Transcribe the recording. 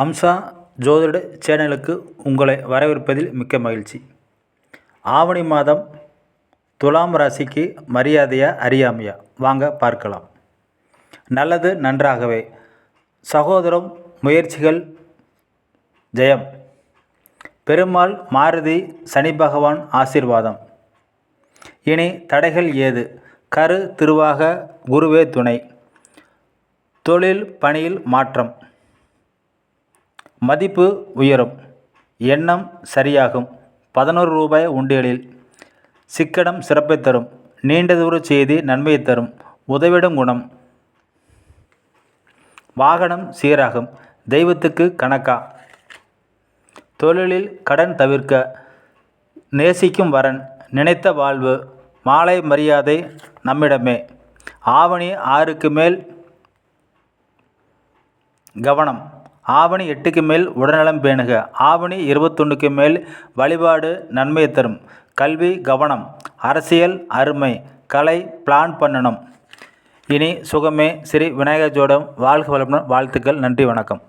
அம்சா ஜோதிட சேனலுக்கு உங்களை வரவேற்பதில் மிக்க மகிழ்ச்சி. ஆவணி மாதம் துலாம் ராசிக்கு மரியாதையா அறியாமையா வாங்க பார்க்கலாம். நல்லது நன்றாகவே. சகோதரம் முயற்சிகள் ஜெயம். பெருமாள் மாருதி சனி பகவான் ஆசீர்வாதம். இனி தடைகள் ஏது? கரு திருவாக குருவே துணை. தொழில் பணியில் மாற்றம். மதிப்பு உயரும். எண்ணம் சரியாகும். 11 ரூபாய் உண்டியலில். சிக்கனம் சிறப்பை தரும். நீண்ட தூர செய்தி நன்மையை தரும். உதவிடும் குணம். வாகனம் சீராகும். தெய்வத்துக்கு கணக்கா. தொழிலில் கடன் தவிர்க்க. நேசிக்கும் வரன். நினைத்த வாழ்வு. மாலை மரியாதை நம்மிடமே. ஆவணி 6க்கு மேல் கவனம். ஆவணி 8க்கு மேல் உடல்நலம் பேணுக. ஆவணி 21க்கு மேல் வழிபாடு நன்மையை தரும். கல்வி கவனம். அரசியல் அருமை. கலை பிளான் பண்ணணும். இனி சுகமே. ஸ்ரீ விநாயகர் ஜோடம். வாழ்க வளமுடன். வாழ்த்துக்கள். நன்றி, வணக்கம்.